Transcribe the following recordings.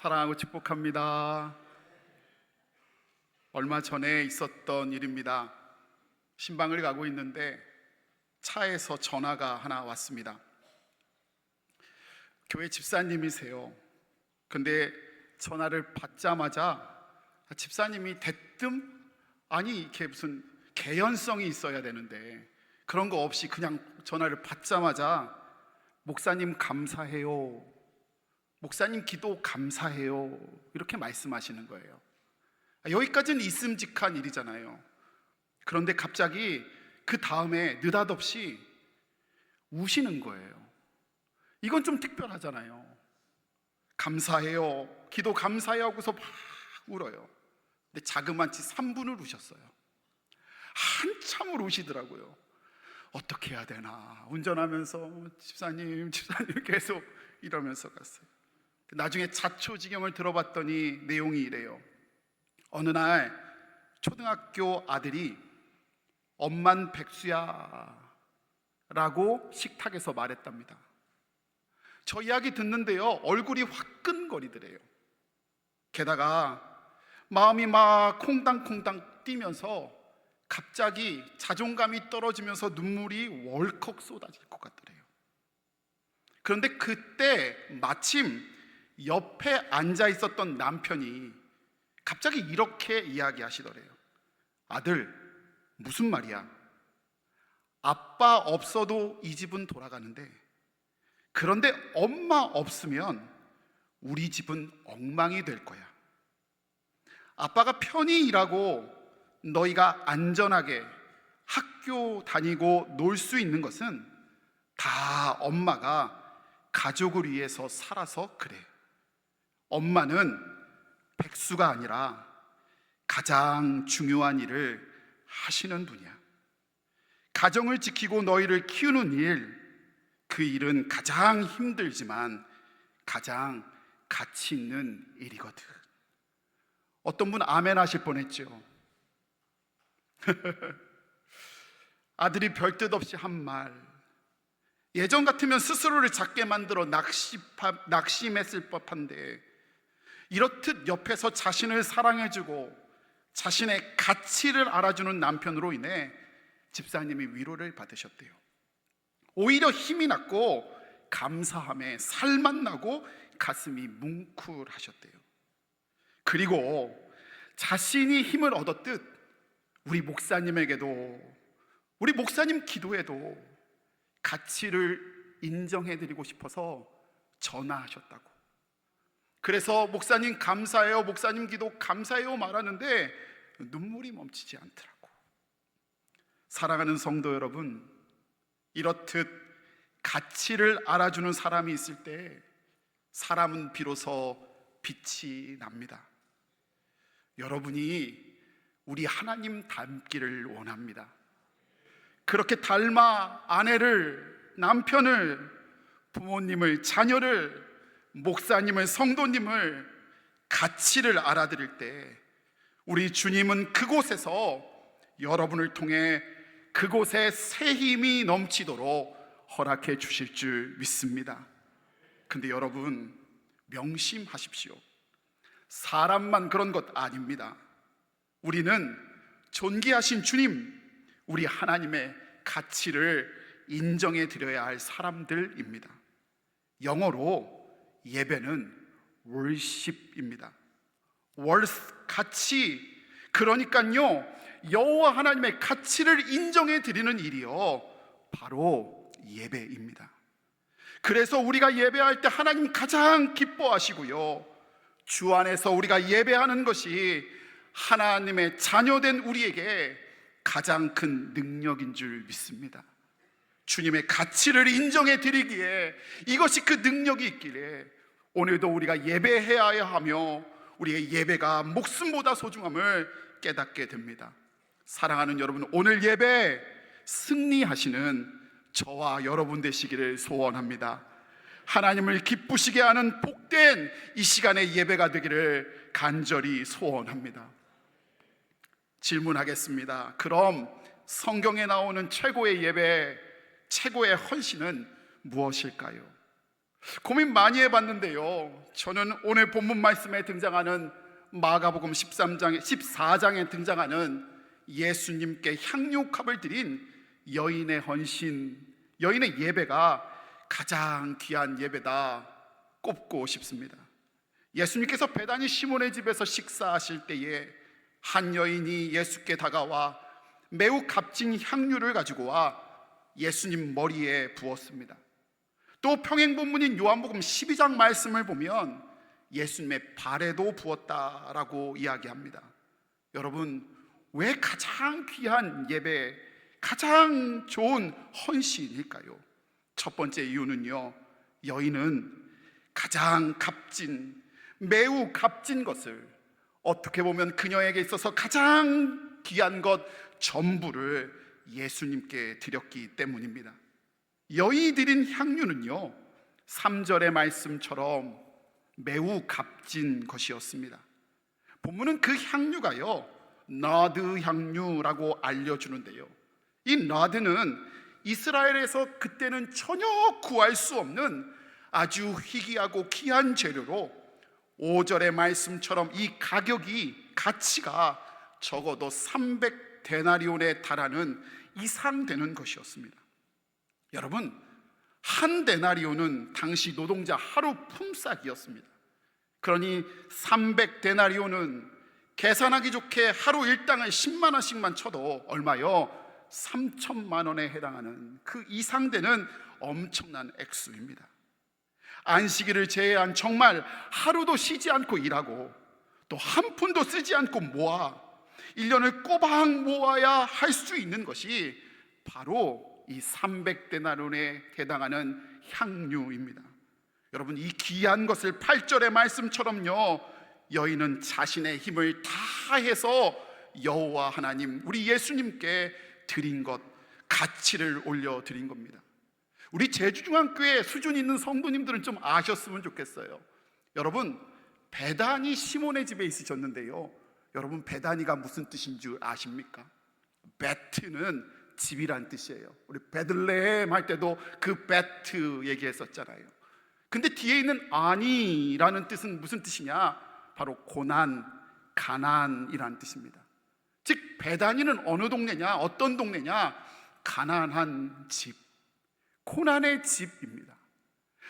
사랑하고 축복합니다. 얼마 전에 있었던 일입니다. 신방을 가고 있는데 차에서 전화가 하나 왔습니다. 교회 집사님이세요. 근데 전화를 받자마자 집사님이 대뜸 이렇게 무슨 개연성이 있어야 되는데 그런 거 없이 그냥 전화를 받자마자 목사님 감사해요, 목사님 기도 감사해요, 이렇게 말씀하시는 거예요. 여기까지는 있음직한 일이잖아요. 그런데 갑자기 그 다음에 느닷없이 우시는 거예요. 이건 좀 특별하잖아요. 감사해요, 기도 감사해요 하고서 막 울어요. 근데 자그마치 3분을 우셨어요. 한참을 우시더라고요. 어떻게 해야 되나 운전하면서 집사님 계속 이러면서 갔어요. 나중에 자초지경을 들어봤더니 내용이 이래요. 어느 날 초등학교 아들이 엄만 백수야 라고 식탁에서 말했답니다. 저 이야기 듣는데요, 얼굴이 화끈거리더래요. 게다가 마음이 막 콩당콩당 뛰면서 갑자기 자존감이 떨어지면서 눈물이 월컥 쏟아질 것 같더래요. 그런데 그때 마침 옆에 앉아 있었던 남편이 갑자기 이렇게 이야기하시더래요. 아들, 무슨 말이야? 아빠 없어도 이 집은 돌아가는데, 그런데 엄마 없으면 우리 집은 엉망이 될 거야. 아빠가 편히 일하고 너희가 안전하게 학교 다니고 놀 수 있는 것은 다 엄마가 가족을 위해서 살아서 그래. 엄마는 백수가 아니라 가장 중요한 일을 하시는 분이야. 가정을 지키고 너희를 키우는 일, 그 일은 가장 힘들지만 가장 가치 있는 일이거든. 어떤 분 아멘 하실 뻔했죠. 아들이 별뜻 없이 한 말, 예전 같으면 스스로를 작게 만들어 낙심했을 법한데, 이렇듯 옆에서 자신을 사랑해주고 자신의 가치를 알아주는 남편으로 인해 집사님이 위로를 받으셨대요. 오히려 힘이 났고 감사함에 살만 나고 가슴이 뭉클하셨대요. 그리고 자신이 힘을 얻었듯 우리 목사님에게도, 우리 목사님 기도에도 가치를 인정해드리고 싶어서 전화하셨다고. 그래서 목사님 감사해요, 목사님 기도 감사해요 말하는데 눈물이 멈추지 않더라고. 사랑하는 성도 여러분, 이렇듯 가치를 알아주는 사람이 있을 때 사람은 비로소 빛이 납니다. 여러분이 우리 하나님 닮기를 원합니다. 그렇게 닮아 아내를, 남편을, 부모님을, 자녀를, 목사님을, 성도님을 가치를 알아드릴 때 우리 주님은 그곳에서 여러분을 통해 그곳에 새 힘이 넘치도록 허락해 주실 줄 믿습니다. 근데 여러분 명심하십시오. 사람만 그런 것 아닙니다. 우리는 존귀하신 주님, 우리 하나님의 가치를 인정해 드려야 할 사람들입니다. 영어로 예배는 worship입니다. worth, 가치. 그러니까요, 여호와 하나님의 가치를 인정해 드리는 일이요, 바로 예배입니다. 그래서 우리가 예배할 때 하나님 가장 기뻐하시고요, 주 안에서 우리가 예배하는 것이 하나님의 자녀된 우리에게 가장 큰 능력인 줄 믿습니다. 주님의 가치를 인정해 드리기에 이것이 그 능력이 있기에 오늘도 우리가 예배해야 하며 우리의 예배가 목숨보다 소중함을 깨닫게 됩니다. 사랑하는 여러분, 오늘 예배 승리하시는 저와 여러분 되시기를 소원합니다. 하나님을 기쁘시게 하는 복된 이 시간의 예배가 되기를 간절히 소원합니다. 질문하겠습니다. 그럼 성경에 나오는 최고의 예배, 최고의 헌신은 무엇일까요? 고민 많이 해봤는데요, 저는 오늘 본문 말씀에 등장하는 마가복음 14장에 등장하는 예수님께 향유값을 드린 여인의 헌신, 여인의 예배가 가장 귀한 예배다 꼽고 싶습니다. 예수님께서 베다니 시몬의 집에서 식사하실 때에 한 여인이 예수께 다가와 매우 값진 향유를 가지고 와 예수님 머리에 부었습니다. 또 평행본문인 요한복음 12장 말씀을 보면 예수님의 발에도 부었다라고 이야기합니다. 여러분, 왜 가장 귀한 예배, 가장 좋은 헌신일까요? 첫 번째 이유는요, 여인은 가장 매우 값진 것을, 어떻게 보면 그녀에게 있어서 가장 귀한 것 전부를 예수님께 드렸기 때문입니다. 여인이 드린 향유는요, 3절의 말씀처럼 매우 값진 것이었습니다. 본문은 그 향유가요, 나드 향유라고 알려주는데요, 이 나드는 이스라엘에서 그때는 전혀 구할 수 없는 아주 희귀하고 귀한 재료로 5절의 말씀처럼 이 가치가 적어도 300데나리온에 달하는 이상 되는 것이었습니다. 여러분, 한 데나리온은 당시 노동자 하루 품삯이었습니다. 그러니 300데나리온은 계산하기 좋게 하루 일당을 10만 원씩만 쳐도 얼마요? 3천만 원에 해당하는 그 이상 되는 엄청난 액수입니다. 안식일을 제외한 정말 하루도 쉬지 않고 일하고 또 한 푼도 쓰지 않고 모아 1년을 꼬박 모아야 할 수 있는 것이 바로 이 300데나리온에 해당하는 향유입니다. 여러분, 이 귀한 것을 8절의 말씀처럼요, 여인은 자신의 힘을 다해서 여호와 하나님, 우리 예수님께 드린 것, 가치를 올려드린 겁니다. 우리 제주중앙교회 수준 있는 성도님들은 좀 아셨으면 좋겠어요. 여러분, 베다니 시몬의 집에 있으셨는데요, 여러분, 베다니가 무슨 뜻인 줄 아십니까? 베트는 집이란 뜻이에요. 우리 베들레헴 할 때도 그 베트 얘기했었잖아요. 근데 뒤에 있는 아니라는 뜻은 무슨 뜻이냐? 바로 고난, 가난이라는 뜻입니다. 즉 베다니는 어느 동네냐? 어떤 동네냐? 가난한 집, 고난의 집입니다.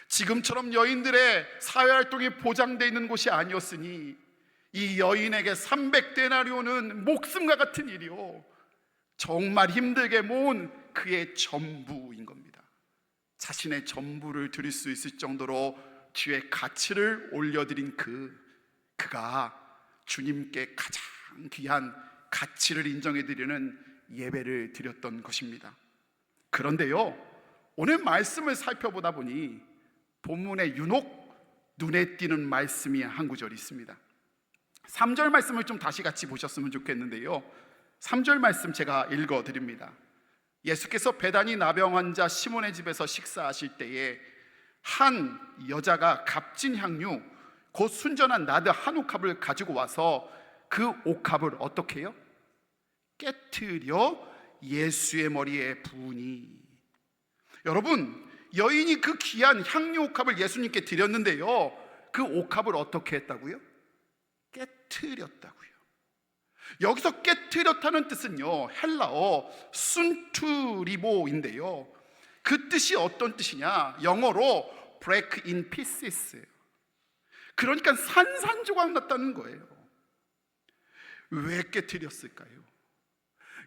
지금처럼 여인들의 사회활동이 보장되어 있는 곳이 아니었으니 이 여인에게 300데나리온은 목숨과 같은 일이요, 정말 힘들게 모은 그의 전부인 겁니다. 자신의 전부를 드릴 수 있을 정도로 주의 가치를 올려드린 그가 주님께 가장 귀한 가치를 인정해드리는 예배를 드렸던 것입니다. 그런데요, 오늘 말씀을 살펴보다 보니 본문에 유독 눈에 띄는 말씀이 한 구절이 있습니다. 3절 말씀을 좀 다시 같이 보셨으면 좋겠는데요, 3절 말씀 제가 읽어드립니다. 예수께서 베다니 나병 환자 시몬의 집에서 식사하실 때에 한 여자가 값진 향유 곧 순전한 나드 한 옥합을 가지고 와서 그 옥합을 어떻게 해요? 깨트려 예수의 머리에 부으니. 여러분, 여인이 그 귀한 향유 옥합을 예수님께 드렸는데요, 그 옥합을 어떻게 했다고요? 깨트렸다고요. 여기서 깨트렸다는 뜻은요, 헬라어 순투리보인데요, 그 뜻이 어떤 뜻이냐? 영어로 break in pieces. 그러니까 산산조각 났다는 거예요. 왜 깨트렸을까요?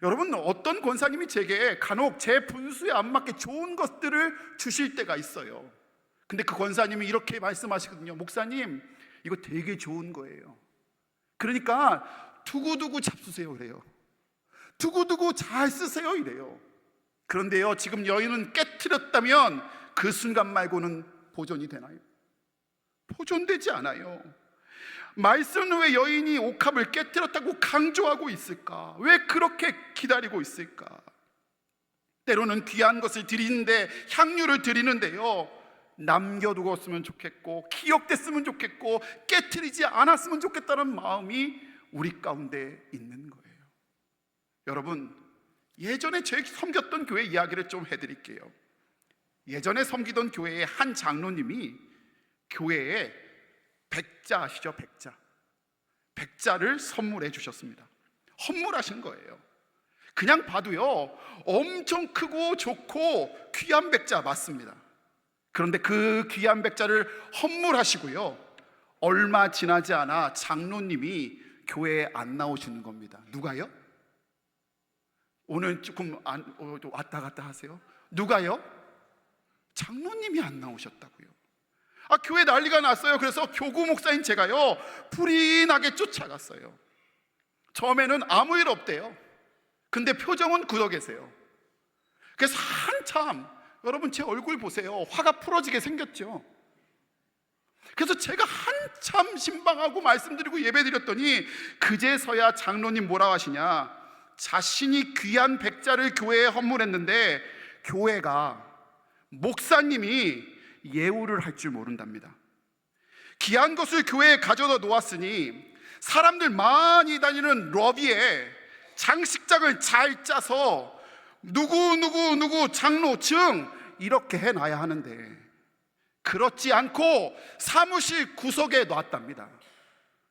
여러분, 어떤 권사님이 제게 간혹 제 분수에 안 맞게 좋은 것들을 주실 때가 있어요. 근데 그 권사님이 이렇게 말씀하시거든요. 목사님, 이거 되게 좋은 거예요. 그러니까 두고두고 잡수세요 이래요. 두고두고 잘 쓰세요 이래요. 그런데요, 지금 여인은 깨트렸다면 그 순간 말고는 보존이 되나요? 보존되지 않아요. 말씀은 왜 여인이 옥합을 깨트렸다고 강조하고 있을까? 왜 그렇게 기다리고 있을까? 때로는 귀한 것을 드리는데, 향유를 드리는데요, 남겨두었으면 좋겠고 기억됐으면 좋겠고 깨트리지 않았으면 좋겠다는 마음이 우리 가운데 있는 거예요. 여러분, 예전에 제가 섬겼던 교회 이야기를 좀 해드릴게요. 예전에 섬기던 교회의 한 장로님이 교회에 백자 아시죠? 백자를 선물해 주셨습니다. 헌물하신 거예요. 그냥 봐도요 엄청 크고 좋고 귀한 백자 맞습니다. 그런데 그 귀한 백자를 헌물하시고요, 얼마 지나지 않아 장로님이 교회에 안 나오시는 겁니다. 누가요? 오늘 조금 왔다 갔다 하세요. 누가요? 장로님이 안 나오셨다고요. 교회 난리가 났어요. 그래서 교구 목사인 제가요 불이 나게 쫓아갔어요. 처음에는 아무 일 없대요. 근데 표정은 굳어 계세요. 그래서 한참, 여러분 제 얼굴 보세요. 화가 풀어지게 생겼죠. 그래서 제가 한참 신방하고 말씀드리고 예배드렸더니 그제서야 장로님 뭐라고 하시냐, 자신이 귀한 백자를 교회에 헌물했는데 교회가, 목사님이 예우를 할 줄 모른답니다. 귀한 것을 교회에 가져다 놓았으니 사람들 많이 다니는 러비에 장식장을 잘 짜서 누구 장로 증 이렇게 해놔야 하는데 그렇지 않고 사무실 구석에 놨답니다.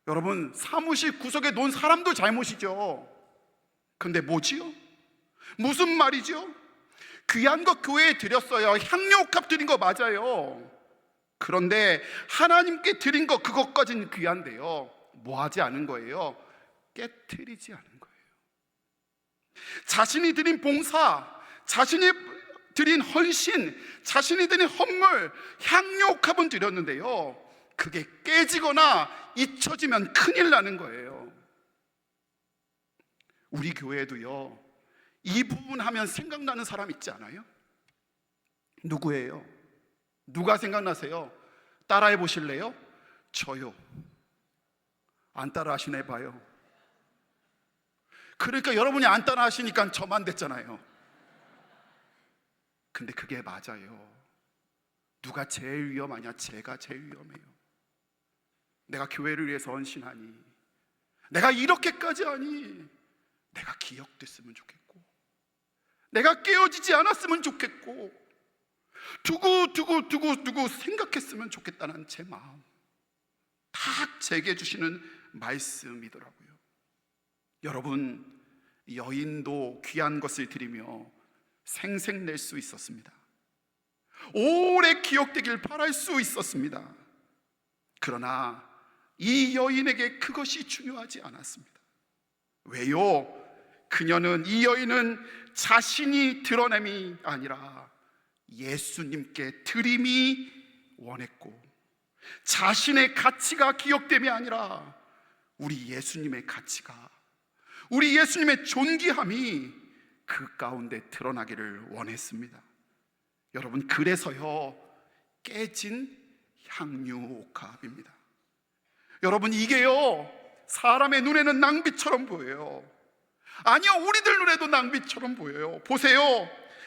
여러분, 사무실 구석에 놓은 사람도 잘못이죠. 근데 뭐지요? 무슨 말이죠? 귀한 거 교회에 드렸어요. 향료값 드린 거 맞아요. 그런데 하나님께 드린 거, 그것까지는 귀한데요, 뭐 하지 않은 거예요? 깨트리지 않은 거예요. 자신이 드린 봉사, 자신이 드린 헌신, 자신이 드린 헌물, 향료값은 드렸는데요, 그게 깨지거나 잊혀지면 큰일 나는 거예요. 우리 교회도요 이 부분 하면 생각나는 사람 있지 않아요? 누구예요? 누가 생각나세요? 따라해 보실래요? 저요. 안 따라 하시네 봐요. 그러니까 여러분이 안 따라 하시니까 저만 됐잖아요. 근데 그게 맞아요. 누가 제일 위험하냐? 제가 제일 위험해요. 내가 교회를 위해서 헌신하니, 내가 이렇게까지 하니, 내가 기억됐으면 좋겠고, 내가 깨어지지 않았으면 좋겠고, 두고 생각했으면 좋겠다는 제 마음 딱 제게 주시는 말씀이더라고요. 여러분, 여인도 귀한 것을 드리며 생색낼 수 있었습니다. 오래 기억되길 바랄 수 있었습니다. 그러나 이 여인에게 그것이 중요하지 않았습니다. 왜요? 이 여인은 자신이 드러냄이 아니라 예수님께 드림이 원했고, 자신의 가치가 기억됨이 아니라 우리 예수님의 가치가, 우리 예수님의 존귀함이 그 가운데 드러나기를 원했습니다. 여러분, 그래서요 깨진 향유옥합입니다. 여러분, 이게요 사람의 눈에는 낭비처럼 보여요. 아니요, 우리들 눈에도 낭비처럼 보여요. 보세요,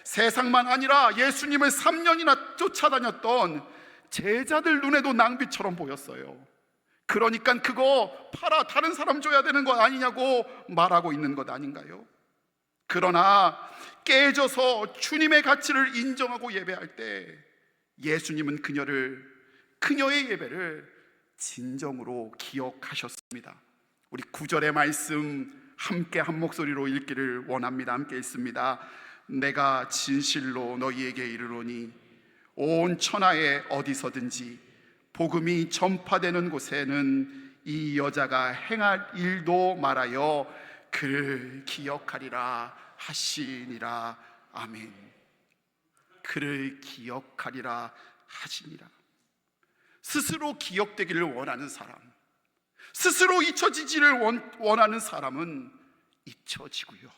세상만 아니라 예수님을 3년이나 쫓아다녔던 제자들 눈에도 낭비처럼 보였어요. 그러니까 그거 팔아 다른 사람 줘야 되는 거 아니냐고 말하고 있는 것 아닌가요? 그러나 깨져서 주님의 가치를 인정하고 예배할 때 예수님은 그녀의 예배를 진정으로 기억하셨습니다. 우리 9절의 말씀 함께 한 목소리로 읽기를 원합니다. 함께 읽습니다. 내가 진실로 너희에게 이르노니 온 천하에 어디서든지 복음이 전파되는 곳에는 이 여자가 행할 일도 말하여 그를 기억하리라 하시니라. 아멘. 그를 기억하리라 하시니라. 스스로 기억되기를 원하는 사람, 스스로 잊혀지지를 원하는 사람은 잊혀지고요,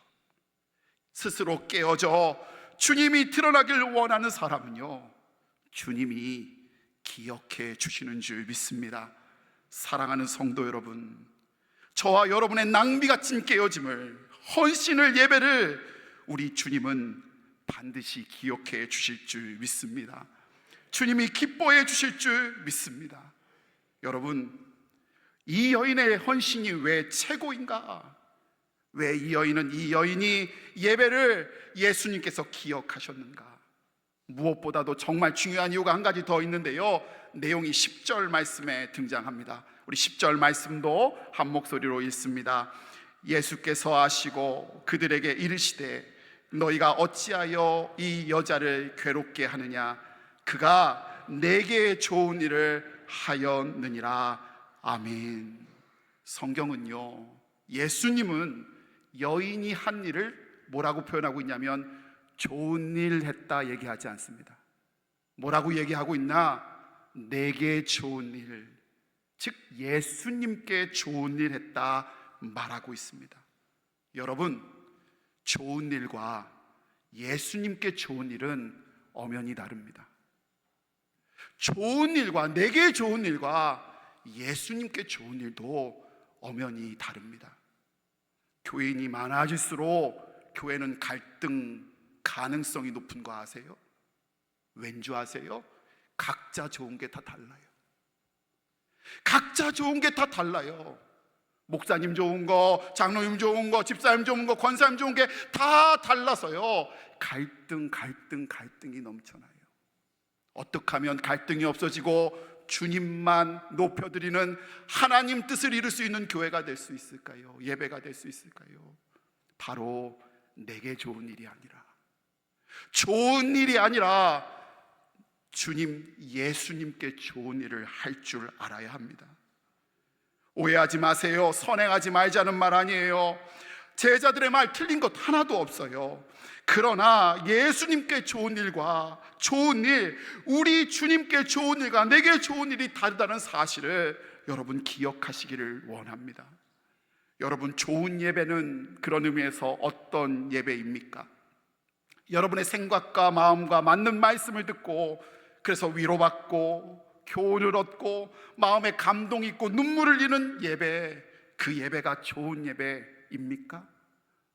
스스로 깨어져 주님이 드러나길 원하는 사람은요 주님이 기억해 주시는 줄 믿습니다. 사랑하는 성도 여러분, 저와 여러분의 낭비 같은 깨어짐을, 헌신을, 예배를 우리 주님은 반드시 기억해 주실 줄 믿습니다. 주님이 기뻐해 주실 줄 믿습니다. 여러분, 이 여인의 헌신이 왜 최고인가? 왜 이 여인이 예배를 예수님께서 기억하셨는가? 무엇보다도 정말 중요한 이유가 한 가지 더 있는데요, 내용이 10절 말씀에 등장합니다. 우리 10절 말씀도 한 목소리로 읽습니다. 예수께서 하시고 그들에게 이르시되 너희가 어찌하여 이 여자를 괴롭게 하느냐, 그가 내게 좋은 일을 하였느니라. 아멘. 성경은요, 예수님은 여인이 한 일을 뭐라고 표현하고 있냐면 좋은 일 했다 얘기하지 않습니다. 뭐라고 얘기하고 있나? 내게 좋은 일, 즉 예수님께 좋은 일 했다 말하고 있습니다. 여러분, 좋은 일과 예수님께 좋은 일은 엄연히 다릅니다. 좋은 일과, 내게 좋은 일과 예수님께 좋은 일도 엄연히 다릅니다. 교인이 많아질수록 교회는 갈등 가능성이 높은 거 아세요? 왠지 아세요? 각자 좋은 게 다 달라요. 각자 좋은 게 다 달라요. 목사님 좋은 거, 장로님 좋은 거, 집사님 좋은 거, 권사님 좋은 게 다 달라서요, 갈등이 넘쳐나요. 어떻게 하면 갈등이 없어지고 주님만 높여드리는 하나님 뜻을 이룰 수 있는 교회가 될 수 있을까요? 예배가 될 수 있을까요? 바로 내게 좋은 일이 아니라, 좋은 일이 아니라 주님 예수님께 좋은 일을 할 줄 알아야 합니다. 오해하지 마세요. 선행하지 말자는 말 아니에요. 제자들의 말 틀린 것 하나도 없어요. 그러나 예수님께 좋은 일과 좋은 일, 우리 주님께 좋은 일과 내게 좋은 일이 다르다는 사실을 여러분 기억하시기를 원합니다. 여러분, 좋은 예배는 그런 의미에서 어떤 예배입니까? 여러분의 생각과 마음과 맞는 말씀을 듣고 그래서 위로받고 교훈을 얻고 마음에 감동이 있고 눈물을 흘리는 예배, 그 예배가 좋은 예배입니까?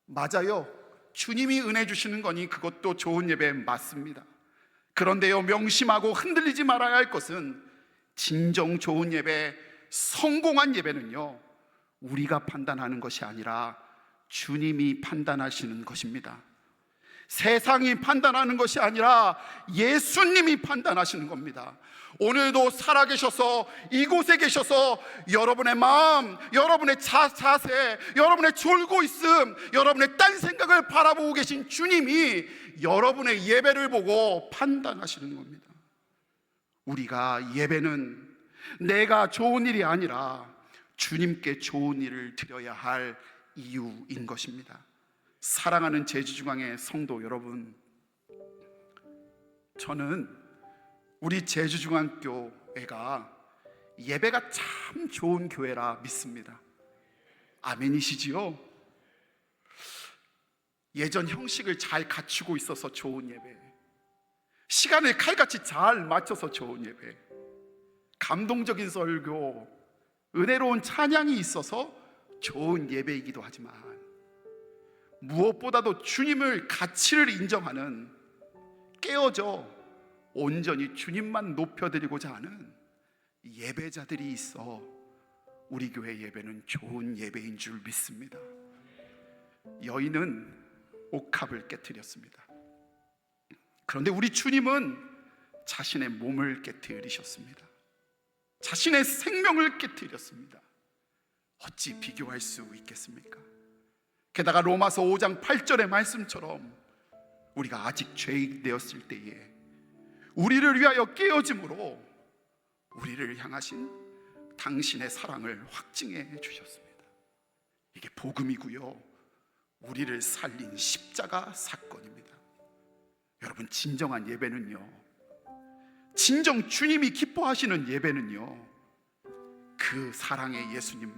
맞아요. 주님이 은혜 주시는 거니 그것도 좋은 예배 맞습니다. 그런데요, 명심하고 흔들리지 말아야 할 것은 진정 좋은 예배, 성공한 예배는요, 우리가 판단하는 것이 아니라 주님이 판단하시는 것입니다. 세상이 판단하는 것이 아니라 예수님이 판단하시는 겁니다. 오늘도 살아계셔서 이곳에 계셔서 여러분의 마음, 여러분의 자세, 여러분의 졸고 있음, 여러분의 딴 생각을 바라보고 계신 주님이 여러분의 예배를 보고 판단하시는 겁니다. 우리가 예배는 내가 좋은 일이 아니라 주님께 좋은 일을 드려야 할 이유인 것입니다. 사랑하는 제주중앙의 성도 여러분, 저는 우리 제주중앙교회가 예배가 참 좋은 교회라 믿습니다. 아멘이시지요? 예전 형식을 잘 갖추고 있어서 좋은 예배, 시간을 칼같이 잘 맞춰서 좋은 예배, 감동적인 설교, 은혜로운 찬양이 있어서 좋은 예배이기도 하지만 무엇보다도 주님을 가치를 인정하는, 깨어져 온전히 주님만 높여드리고자 하는 예배자들이 있어 우리 교회 예배는 좋은 예배인 줄 믿습니다. 여인은 옥합을 깨뜨렸습니다. 그런데 우리 주님은 자신의 몸을 깨뜨리셨습니다. 자신의 생명을 깨뜨렸습니다. 어찌 비교할 수 있겠습니까? 게다가 로마서 5장 8절의 말씀처럼 우리가 아직 죄인 되었을 때에 우리를 위하여 깨어짐으로 우리를 향하신 당신의 사랑을 확증해 주셨습니다. 이게 복음이고요, 우리를 살린 십자가 사건입니다. 여러분, 진정한 예배는요, 진정 주님이 기뻐하시는 예배는요, 그 사랑의 예수님,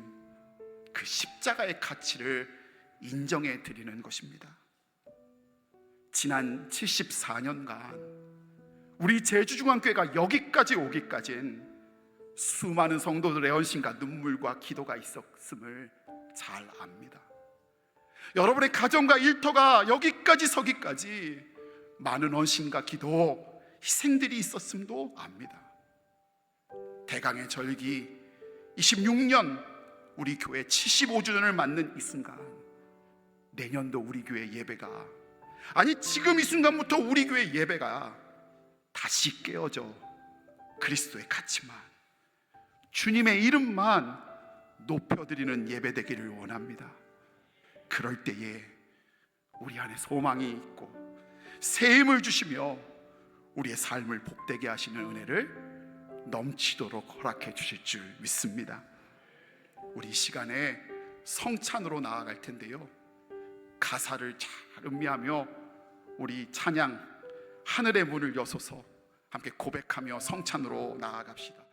그 십자가의 가치를 인정해 드리는 것입니다. 지난 74년간 우리 제주중앙교회가 여기까지 오기까지는 수많은 성도들의 헌신과 눈물과 기도가 있었음을 잘 압니다. 여러분의 가정과 일터가 여기까지 서기까지 많은 헌신과 기도, 희생들이 있었음도 압니다. 대강의 절기 26년 우리 교회 75주년을 맞는 이 순간, 내년도 우리 교회 예배가, 아니 지금 이 순간부터 우리 교회 예배가 다시 깨어져 그리스도의 가치만, 주님의 이름만 높여드리는 예배 되기를 원합니다. 그럴 때에 우리 안에 소망이 있고 새 힘을 주시며 우리의 삶을 복되게 하시는 은혜를 넘치도록 허락해 주실 줄 믿습니다. 우리 이 시간에 성찬으로 나아갈 텐데요, 가사를 잘 음미하며 우리 찬양 하늘의 문을 여소서 함께 고백하며 성찬으로 나아갑시다.